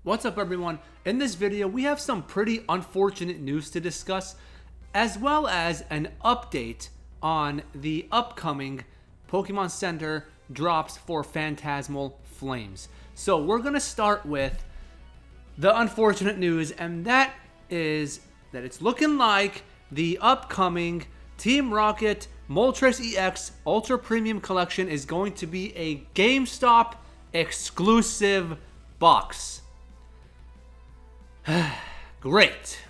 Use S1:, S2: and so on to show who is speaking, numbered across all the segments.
S1: What's up, everyone? In this video, we have some pretty unfortunate news to discuss, as well as an update on the upcoming Pokemon Center drops for Phantasmal Flames. So we're going to start with the unfortunate news, and that is that it's looking like the upcoming Team Rocket Moltres EX Ultra Premium Collection is going to be a GameStop exclusive box. Great.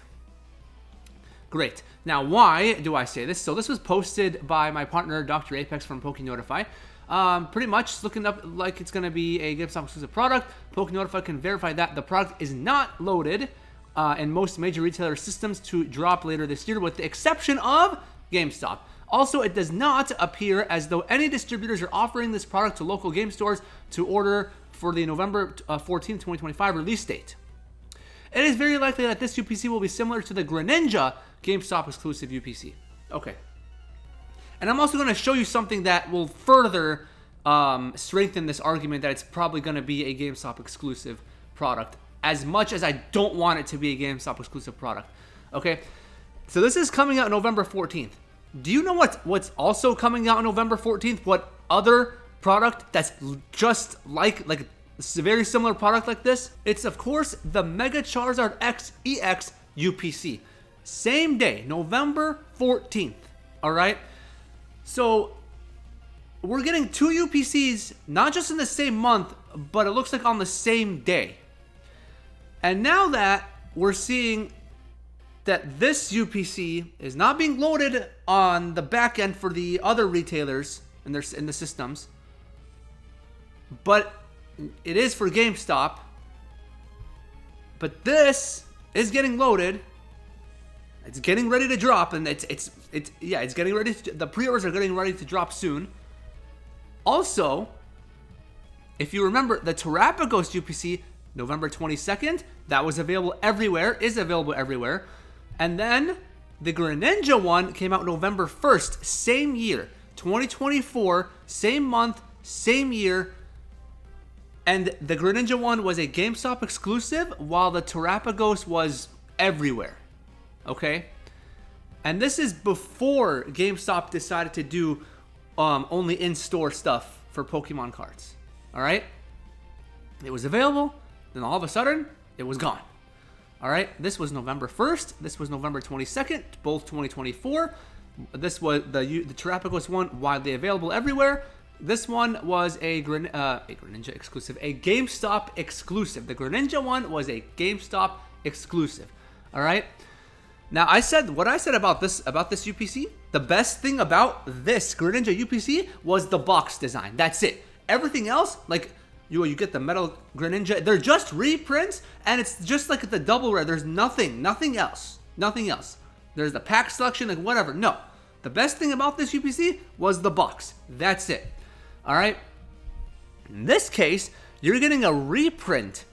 S1: Now, why do I say this? So this was posted by my partner, Dr. Apex from PokeNotify. Pretty much looking up like it's going to be a GameStop exclusive product. PokeNotify can verify that the product is not loaded in most major retailer systems to drop later this year, with the exception of GameStop. Also, it does not appear as though any distributors are offering this product to local game stores to order for the November 14th, 2025 release date. It is very likely that this UPC will be similar to the Greninja GameStop exclusive UPC. Okay. And I'm also going to show you something that will further strengthen this argument that it's probably going to be a GameStop exclusive product, as much as I don't want it to be a GameStop exclusive product. Okay. So this is coming out November 14th. Do you know what's also coming out on November 14th? What other product that's just like a very similar product like this? It's, of course, the Mega Charizard X EX UPC. Same day, November 14th. All right? So we're getting two UPCs, not just in the same month, but it looks like on the same day. And now that we're seeing that this UPC is not being loaded on the back end for the other retailers in the systems, but it is for GameStop. But this is getting loaded. It's getting ready to drop, and it's getting ready. The pre-orders are getting ready to drop soon. Also, if you remember, the Terrapagos UPC, November 22nd, that was available everywhere, is available everywhere. And then the Greninja one came out November 1st, same year, 2024, same month, same year. And the Greninja one was a GameStop exclusive, while the Terrapagos was everywhere. Okay? And this is before GameStop decided to do only in-store stuff for Pokemon cards. Alright? It was available, then all of a sudden, it was gone. Alright? This was November 1st. This was November 22nd, both 2024. This was the Terrapagos one, widely available everywhere. This one was a Greninja exclusive, a GameStop exclusive. The Greninja one was a GameStop exclusive. All right. Now what I said about this UPC. The best thing about this Greninja UPC was the box design. That's it. Everything else, like you get the metal Greninja, they're just reprints, and it's just like the double rare. There's nothing else. There's the pack selection, like whatever. No. The best thing about this UPC was the box. That's it. All right. In this case, you're getting a reprint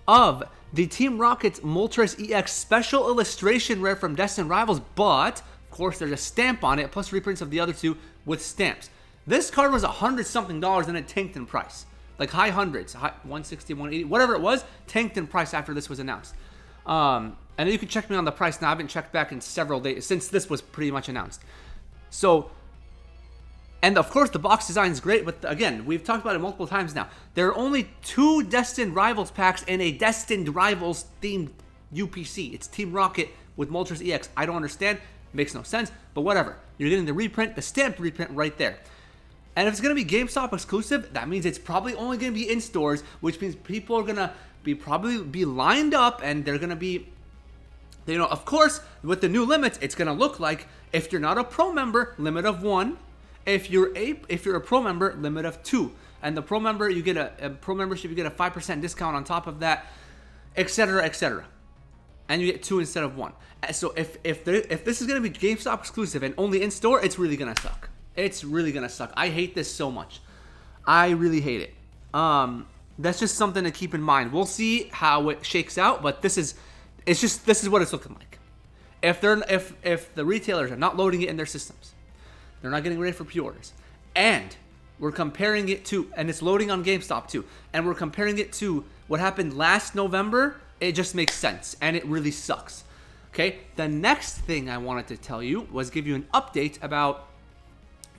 S1: of the Team Rocket's Moltres EX special illustration rare from Destined Rivals, but of course there's a stamp on it, plus reprints of the other two with stamps. This card was $100-something and it tanked in price, like high hundreds, 160, 180, whatever it was, tanked in price after this was announced. And you can check me on the price now. I haven't checked back in several days since this was pretty much announced. So, and of course the box design is great, but again, we've talked about it multiple times now. There are only two Destined Rivals packs in a Destined Rivals themed UPC. It's Team Rocket with Moltres EX. I don't understand. Makes no sense, but whatever. You're getting the reprint, the stamped reprint right there. And if it's going to be GameStop exclusive, that means it's probably only going to be in stores, which means people are going to probably be lined up, and they're going to be, you know, of course, with the new limits, it's going to look like, if you're not a pro member, limit of 1. If you're a pro member, limit of 2. And the pro member, you get a pro membership, you get a 5% discount on top of that, etc., etc. And you get 2 instead of 1. So if this is going to be GameStop exclusive and only in store, it's really going to suck. It's really going to suck. I hate this so much. I really hate it. That's just something to keep in mind. We'll see how it shakes out, but this is what it's looking like. If the retailers are not loading it in their systems, they're not getting ready for pre-orders, and we're comparing it to, and it's loading on GameStop too, and we're comparing it to what happened last November, it just makes sense, and it really sucks. Okay, the next thing I wanted to tell you was give you an update about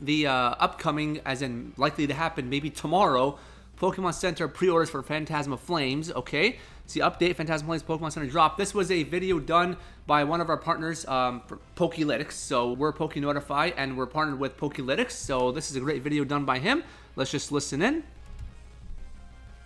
S1: the upcoming, as in likely to happen maybe tomorrow, Pokemon Center pre-orders for Phantasmal Flames. Okay, see, update Phantasmal Flames Pokemon Center drop. This was a video done by one of our partners, Pokélytics. So we're PokeNotify and we're partnered with Pokélytics. So this is a great video done by him. Let's just listen in.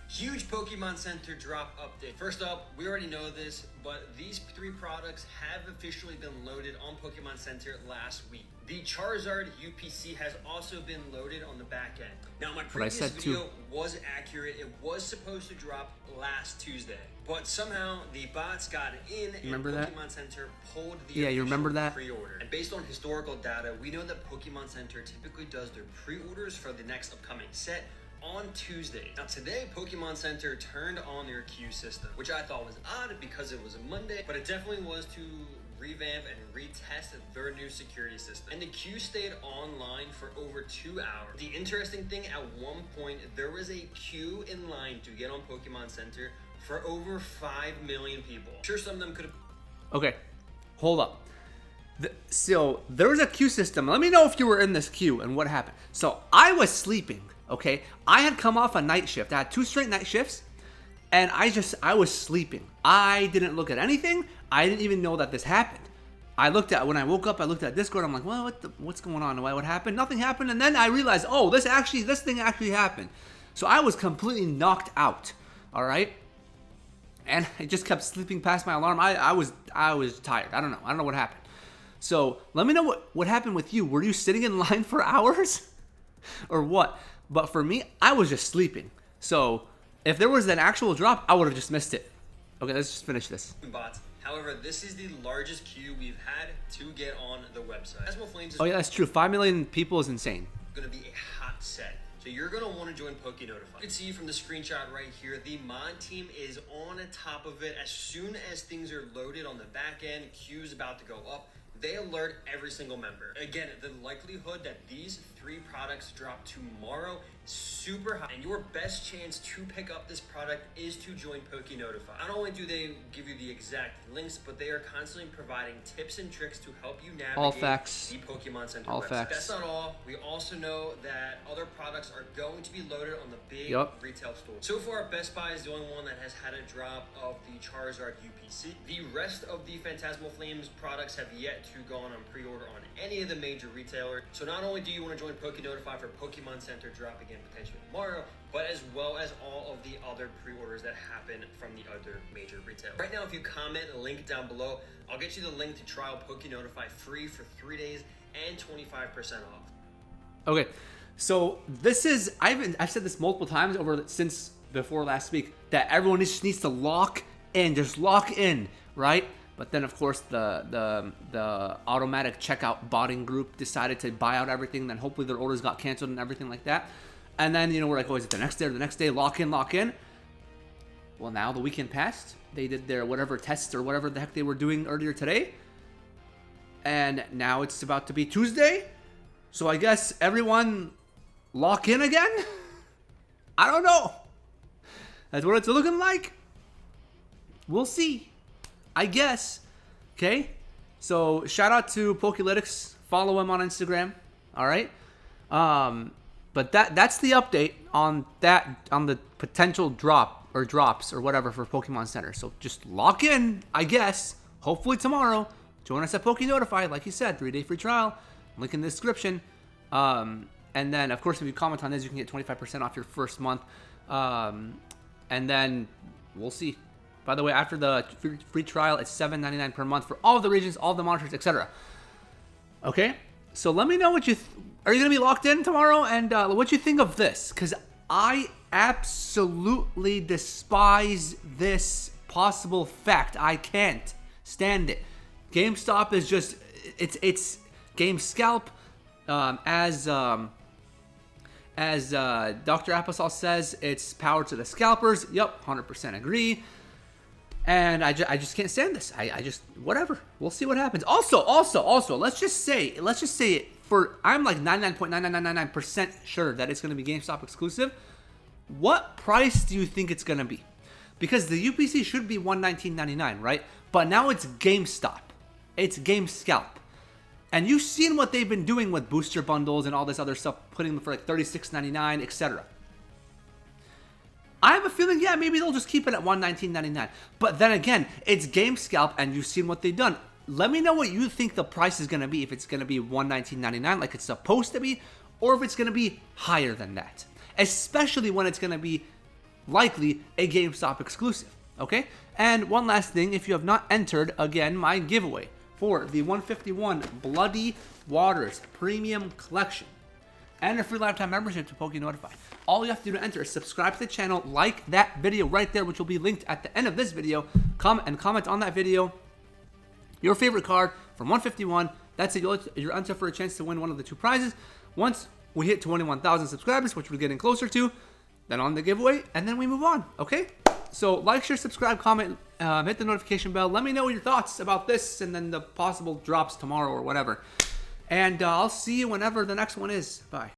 S2: Huge Pokemon Center drop update. First up, we already know this, but these 3 products have officially been loaded on Pokemon Center last week. The Charizard UPC has also been loaded on the back end. Now, my previous video was accurate. It was supposed to drop last Tuesday, but somehow the bots got in and Pokemon Center pulled the pre-order. And based on historical data, we know that Pokemon Center typically does their pre-orders for the next upcoming set on Tuesday. Now today, Pokemon Center turned on their queue system, which I thought was odd because it was a Monday, but it definitely was to revamp and retest their new security system. And the queue stayed online for over 2 hours. The interesting thing, at one point, there was a queue in line to get on Pokemon Center for over 5 million people. Sure, some of them could have...
S1: Okay, hold up. So there was a queue system. Let me know if you were in this queue and what happened. So I was sleeping. Okay, I had come off a night shift. I had 2 straight night shifts, and I was sleeping. I didn't look at anything. I didn't even know that this happened. When I woke up, I looked at Discord. I'm like, well, what's going on? What happened? Nothing happened. And then I realized, oh, this thing actually happened. So I was completely knocked out. All right, and I just kept sleeping past my alarm. I was tired. I don't know what happened. So let me know what happened with you. Were you sitting in line for hours, or what? But for me, I was just sleeping. So if there was an actual drop, I would have just missed it. Okay, let's just finish this.
S2: Bots. However, this is the largest queue we've had to get on the website. Phantasmal Flames is
S1: that's true. 5 million people is insane.
S2: Going to be a hot set. So you're going to want to join PokeNotify. You can see from the screenshot right here, the mod team is on top of it. As soon as things are loaded on the back end, queue's about to go up, they alert every single member. Again, the likelihood that these 3 products drop tomorrow is super high, and your best chance to pick up this product is to join PokeNotify. Not only do they give you the exact links, but they are constantly providing tips and tricks to help you navigate the Pokemon Center website. That's not all. We also know that other products are going to be loaded on the big retail store. So far, Best Buy is the only one that has had a drop of the Charizard UPC. The rest of the Phantasmal Flames products have yet to go on pre-order on any of the major retailers. So not only do you want to join PokeNotify for Pokemon Center dropping in potentially tomorrow, but as well as all of the other pre-orders that happen from the other major retailers. Right now, if you comment a link down below, I'll get you the link to trial PokeNotify free for 3 days and 25% off.
S1: Okay, so this is, I've said this multiple times since before last week, that everyone just needs to lock in, right? But then, of course, the automatic checkout botting group decided to buy out everything. Then hopefully their orders got canceled and everything like that. And then, we're like, oh, is it the next day or the next day? Lock in. Well, now the weekend passed. They did their whatever tests or whatever the heck they were doing earlier today. And now it's about to be Tuesday. So I guess everyone lock in again? I don't know. That's what it's looking like. We'll see. I guess. Okay? So, shout out to Pokélytics. Follow him on Instagram. Alright? But that's the update on the potential drops or whatever for Pokemon Center. So, just lock in, I guess. Hopefully tomorrow. Join us at PokeNotify. Like you said, 3-day free trial. Link in the description. And then, of course, if you comment on this, you can get 25% off your first month. And then, we'll see. By the way, after the free trial, it's $7.99 per month for all of the regions, all of the monitors, etc. Okay? So let me know what you... Are you going to be locked in tomorrow? And what you think of this? Because I absolutely despise this possible fact. I can't stand it. GameStop is just... It's Game Scalp. As Dr. Applesauce says, it's power to the scalpers. Yep, 100% agree. And I just can't stand this. I just, whatever. We'll see what happens. Also, let's just say it for, I'm like 99.9999% sure that it's going to be GameStop exclusive. What price do you think it's going to be? because the UPC should be $119.99, right? But now it's GameStop. It's GameScalp. And you've seen what they've been doing with booster bundles and all this other stuff, putting them for like $36.99, etc. I have a feeling, yeah, maybe they'll just keep it at $119.99. But then again, it's GameScalp, and you've seen what they've done. Let me know what you think the price is going to be, if it's going to be $119.99 like it's supposed to be, or if it's going to be higher than that. Especially when it's going to be likely a GameStop exclusive, okay? And one last thing, if you have not entered, again, my giveaway for the 151 Bloody Waters Premium Collection and a free lifetime membership to Pokénotify. All you have to do to enter is subscribe to the channel, like that video right there, which will be linked at the end of this video. Come and comment on that video your favorite card from 151. That's it. You're entered for a chance to win one of the 2 prizes. Once we hit 21,000 subscribers, which we're getting closer to, then on the giveaway, and then we move on, okay? So like, share, subscribe, comment, hit the notification bell. Let me know your thoughts about this and then the possible drops tomorrow or whatever. And I'll see you whenever the next one is. Bye.